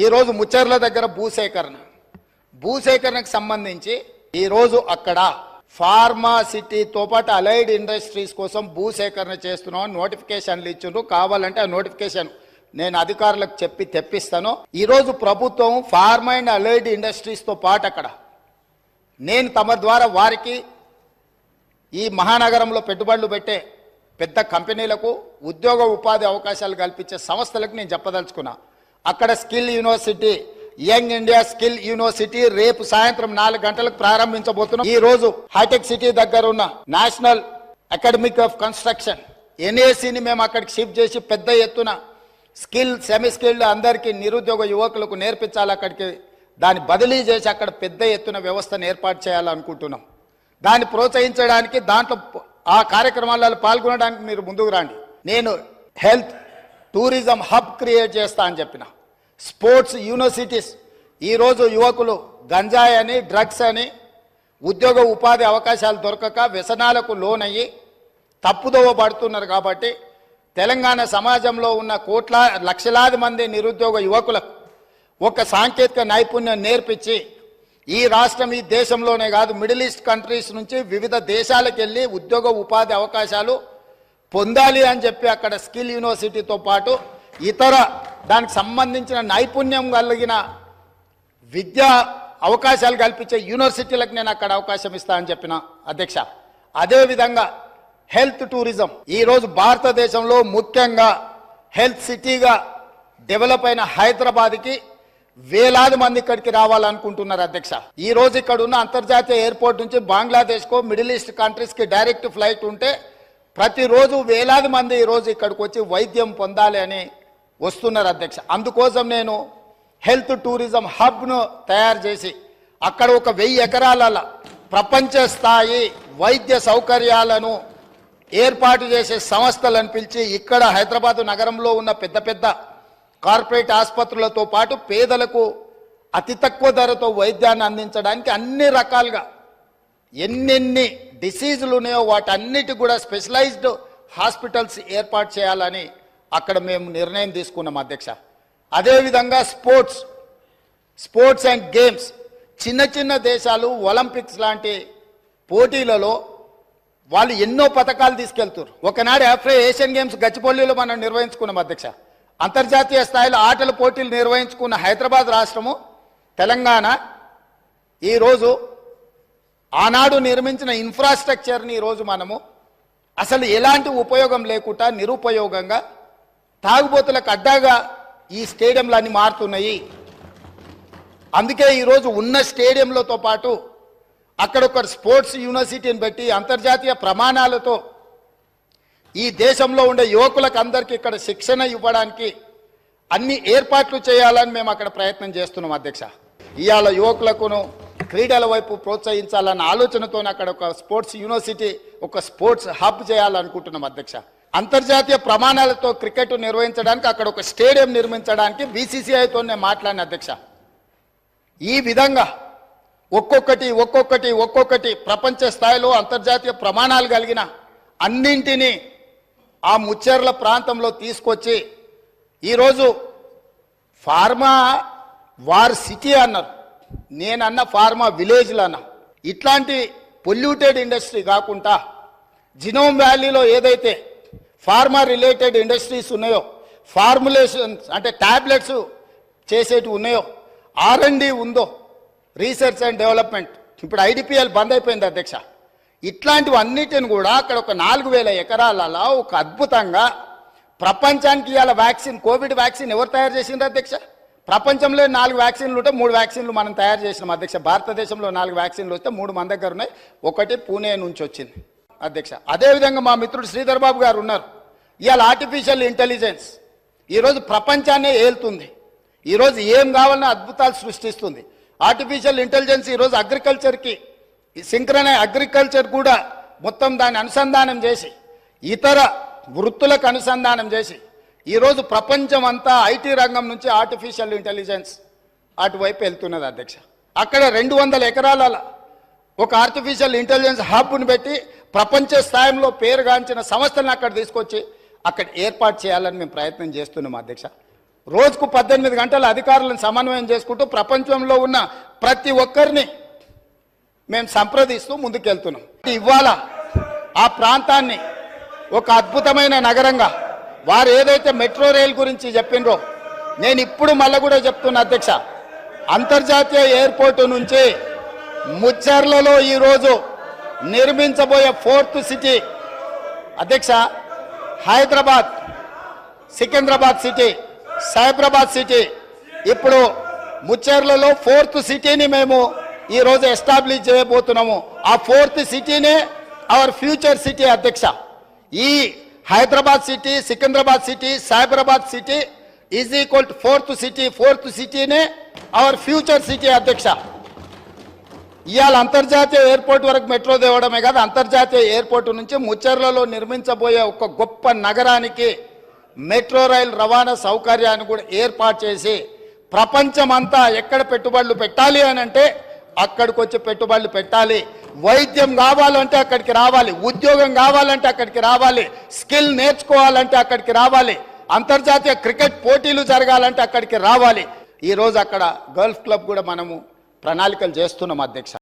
ఈరోజు ముచ్చర్ల దగ్గర భూసేకరణకు సంబంధించి ఈరోజు అక్కడ ఫార్మాసిటీతో పాటు అలైడ్ ఇండస్ట్రీస్ కోసం భూసేకరణ చేస్తున్నాం నోటిఫికేషన్లు ఇచ్చిండ్రు. కావాలంటే ఆ నోటిఫికేషన్ నేను అధికారులకు చెప్పి తెప్పిస్తాను. ఈరోజు ప్రభుత్వం ఫార్మా అండ్ అలైడ్ ఇండస్ట్రీస్తో పాటు అక్కడ నేను తమ ద్వారా వారికి ఈ మహానగరంలో పెట్టుబడులు పెట్టే పెద్ద కంపెనీలకు ఉద్యోగ ఉపాధి అవకాశాలు కల్పించే సంస్థలకు నేను చెప్పదలుచుకున్నా. అక్కడ skill university, young India skill university రేపు సాయంత్రం 4 గంటలకు ప్రారంభించబోతున్నాం. ఈ రోజు హైటెక్ సిటీ దగ్గర ఉన్న నేషనల్ అకాడమిక్ ఆఫ్ కన్స్ట్రక్షన్ NACని మేము అక్కడికి షిఫ్ట్ చేసి పెద్ద ఎత్తున స్కిల్ సెమీ స్కిల్డ్ అందరికీ నిరుద్యోగ యువకులకు నేర్పించాలి. అక్కడికి దాన్ని బదిలీ చేసి అక్కడ పెద్ద ఎత్తున వ్యవస్థను ఏర్పాటు చేయాలనుకుంటున్నాం. దాన్ని ప్రోత్సహించడానికి దాంట్లో ఆ కార్యక్రమాలలో పాల్గొనడానికి మీరు ముందుకు రండి. నేను హెల్త్ టూరిజం హబ్ క్రియేట్ చేస్తా అని చెప్పిన. స్పోర్ట్స్ యూనివర్సిటీస్, ఈరోజు యువకులు గంజాయి అని డ్రగ్స్ అని ఉద్యోగ ఉపాధి అవకాశాలు దొరకక వ్యసనాలకు లోనయ్యి తప్పుదోవ పడుతున్నారు. కాబట్టి తెలంగాణ సమాజంలో ఉన్న లక్షలాది మంది నిరుద్యోగ యువకులకు ఒక సాంకేతిక నైపుణ్యం నేర్పించి ఈ రాష్ట్రం ఈ దేశంలోనే కాదు మిడిల్ ఈస్ట్ కంట్రీస్ నుంచి వివిధ దేశాలకు వెళ్ళి ఉద్యోగ ఉపాధి అవకాశాలు పొందాలి అని చెప్పి అక్కడ స్కిల్ యూనివర్సిటీతో పాటు ఇతర దానికి సంబంధించిన నైపుణ్యం కలిగిన విద్యా అవకాశాలు కల్పించే యూనివర్సిటీలకు నేను అక్కడ అవకాశం ఇస్తా అని చెప్పిన అధ్యక్ష. అదేవిధంగా హెల్త్ టూరిజం, ఈరోజు భారతదేశంలో ముఖ్యంగా హెల్త్ సిటీగా డెవలప్ అయిన హైదరాబాద్కి వేలాది మంది ఇక్కడికి రావాలనుకుంటున్నారు అధ్యక్ష. ఈ రోజు ఇక్కడ ఉన్న అంతర్జాతీయ ఎయిర్పోర్ట్ నుంచి బంగ్లాదేశ్కో మిడిల్ ఈస్ట్ కంట్రీస్కి డైరెక్ట్ ఫ్లైట్ ఉంటే ప్రతిరోజు వేలాది మంది ఈరోజు ఇక్కడికి వచ్చి వైద్యం పొందాలి అని వస్తున్నారు అధ్యక్ష. అందుకోసం నేను హెల్త్ టూరిజం హబ్ను తయారు చేసి అక్కడ ఒక 1000 ఎకరాల ప్రపంచ స్థాయి వైద్య సౌకర్యాలను ఏర్పాటు చేసే సంస్థలను పిలిచి ఇక్కడ హైదరాబాద్ నగరంలో ఉన్న పెద్ద పెద్ద కార్పొరేట్ ఆసుపత్రులతో పాటు పేదలకు అతి తక్కువ ధరతో వైద్యాన్ని అందించడానికి అన్ని రకాలుగా ఎన్నెన్ని డిసీజులు ఉన్నాయో వాటన్నిటి కూడా స్పెషలైజ్డ్ హాస్పిటల్స్ ఏర్పాటు చేయాలని అక్కడ మేము నిర్ణయం తీసుకున్నాం అధ్యక్ష. అదేవిధంగా స్పోర్ట్స్ అండ్ గేమ్స్, చిన్న చిన్న దేశాలు ఒలింపిక్స్ లాంటి పోటీలలో వాళ్ళు ఎన్నో పథకాలు తీసుకెళ్తారు. ఒకనాడు ఏషియన్ గేమ్స్ గచ్చిపల్లిలో మనం నిర్వహించుకున్నాం అధ్యక్ష. అంతర్జాతీయ స్థాయిలో ఆటల పోటీలు నిర్వహించుకున్న హైదరాబాద్ రాష్ట్రము తెలంగాణ ఈరోజు ఆనాడు నిర్మించిన ఇన్ఫ్రాస్ట్రక్చర్ని ఈరోజు మనము అసలు ఎలాంటి ఉపయోగం లేకుండా నిరుపయోగంగా తాగుబోతులకు అడ్డాగా ఈ స్టేడియంలన్నీ మారుతున్నాయి. అందుకే ఈరోజు ఉన్న స్టేడియంలతో పాటు అక్కడ ఒక స్పోర్ట్స్ యూనివర్సిటీని పెట్టి అంతర్జాతీయ ప్రమాణాలతో ఈ దేశంలో ఉండే యువకులకు అందరికీ ఇక్కడ శిక్షణ ఇవ్వడానికి అన్ని ఏర్పాట్లు చేయాలని మేము అక్కడ ప్రయత్నం చేస్తున్నాం అధ్యక్ష. ఇవాళ యువకులకును క్రీడల వైపు ప్రోత్సహించాలన్న ఆలోచనతో అక్కడ ఒక స్పోర్ట్స్ యూనివర్సిటీ, ఒక స్పోర్ట్స్ హబ్ చేయాలనుకుంటున్నాం అధ్యక్ష. అంతర్జాతీయ ప్రమాణాలతో క్రికెట్ నిర్వహించడానికి అక్కడ ఒక స్టేడియం నిర్మించడానికి BCCIతో నేను మాట్లాడిన అధ్యక్ష. ఈ విధంగా ఒక్కొక్కటి ప్రపంచ స్థాయిలో అంతర్జాతీయ ప్రమాణాలు కలిగిన అన్నింటినీ ఆ ముచ్చెర్ల ప్రాంతంలో తీసుకొచ్చి ఈరోజు ఫార్మా వార్ సిటీ అన్నారు, నేనన్న ఫార్మా విలేజ్లు అన్నా. ఇట్లాంటి పొల్యూటెడ్ ఇండస్ట్రీ కాకుండా జినోమ్ వ్యాలీలో ఏదైతే ఫార్మా రిలేటెడ్ ఇండస్ట్రీస్ ఉన్నాయో, ఫార్ములేషన్స్ అంటే ట్యాబ్లెట్స్ చేసేటి ఉన్నాయో, R&D ఉందో, రీసెర్చ్ అండ్ డెవలప్మెంట్, ఇప్పుడు IDPL బంద్ అయిపోయింది అధ్యక్ష. ఇట్లాంటివన్నిటిని కూడా అక్కడ ఒక 4000 ఎకరాలలో ఒక అద్భుతంగా ప్రపంచానికి ఇవాళ వ్యాక్సిన్, కోవిడ్ వ్యాక్సిన్ ఎవరు తయారు చేసిండ్రు అధ్యక్ష? ప్రపంచంలో 4 వ్యాక్సిన్లు ఉంటే 3 వ్యాక్సిన్లు మనం తయారు చేసినాం అధ్యక్ష. భారతదేశంలో 4 వ్యాక్సిన్లు వస్తే 3 మన దగ్గర ఉన్నాయి, ఒకటి పూణే నుంచి వచ్చింది అధ్యక్ష. అదేవిధంగా మా మిత్రుడు శ్రీధర్ బాబు గారు ఉన్నారు. ఇవాళ ఆర్టిఫిషియల్ ఇంటెలిజెన్స్ ఈరోజు ప్రపంచాన్నే ఏలుతుంది. ఈరోజు ఏం కావాలన్నా అద్భుతాలు సృష్టిస్తుంది. ఆర్టిఫిషియల్ ఇంటెలిజెన్స్ ఈరోజు అగ్రికల్చర్కి, సింక్రనైజ్ అగ్రికల్చర్ కూడా మొత్తం దాన్ని అనుసంధానం చేసి ఇతర వృత్తులకు అనుసంధానం చేసి ఈరోజు ప్రపంచం అంతా IT రంగం నుంచి ఆర్టిఫిషియల్ ఇంటెలిజెన్స్ అటువైపు వెళ్తున్నది అధ్యక్ష. అక్కడ 200 ఎకరాల ఒక ఆర్టిఫిషియల్ ఇంటెలిజెన్స్ హబ్ను పెట్టి ప్రపంచ స్థాయిలో పేరుగాంచిన సంస్థలను అక్కడ తీసుకొచ్చి అక్కడ ఏర్పాటు చేయాలని మేము ప్రయత్నం చేస్తున్నాం అధ్యక్ష. రోజుకు 18 గంటల అధికారులను సమన్వయం చేసుకుంటూ ప్రపంచంలో ఉన్న ప్రతి ఒక్కరిని మేము సంప్రదిస్తూ ముందుకెళ్తున్నాం. ఇవాళ ఆ ప్రాంతాన్ని ఒక అద్భుతమైన నగరంగా వారు ఏదైతే మెట్రో రైల్ గురించి చెప్పినరో నేను ఇప్పుడు మళ్ళీ కూడా చెప్తున్నా అధ్యక్ష, అంతర్జాతీయ ఎయిర్పోర్టు నుంచి ముచ్చర్లలో ఈరోజు నిర్మించబోయే 4th సిటీ అధ్యక్ష, హైదరాబాద్, సికింద్రాబాద్ సిటీ, సైబరాబాద్ సిటీ, ఇప్పుడు ముచ్చేర్లలో 4th సిటీని మేము ఈరోజు ఎస్టాబ్లిష్ చేయబోతున్నాము. ఆ 4th సిటీనే అవర్ ఫ్యూచర్ సిటీ అధ్యక్ష. ఈ Hyderabad city, Secunderabad city, Cyberabad city is equal to 4th city. 4th సిటీనే అవర్ ఫ్యూచర్ సిటీ అధ్యక్ష. ఇవాళ అంతర్జాతీయ ఎయిర్పోర్ట్ వరకు మెట్రో తేవడమే కాదు, అంతర్జాతీయ ఎయిర్పోర్ట్ నుంచి ముచ్చెర్లలో నిర్మించబోయే ఒక గొప్ప నగరానికి మెట్రో రైల్ రవాణా సౌకర్యాన్ని కూడా ఏర్పాటు చేసి ప్రపంచమంతా ఎక్కడ పెట్టుబడులు పెట్టాలి అని అంటే అక్కడికి వచ్చి పెట్టుబడులు పెట్టాలి. వైద్యం కావాలంటే అక్కడికి రావాలి, ఉద్యోగం కావాలంటే అక్కడికి రావాలి, స్కిల్ నేర్చుకోవాలంటే అక్కడికి రావాలి, అంతర్జాతీయ క్రికెట్ పోటీలు జరగాలంటే అక్కడికి రావాలి. ఈరోజు అక్కడ గల్ఫ్ క్లబ్ కూడా మనము ప్రణాళికలు చేస్తున్నాం అధ్యక్ష.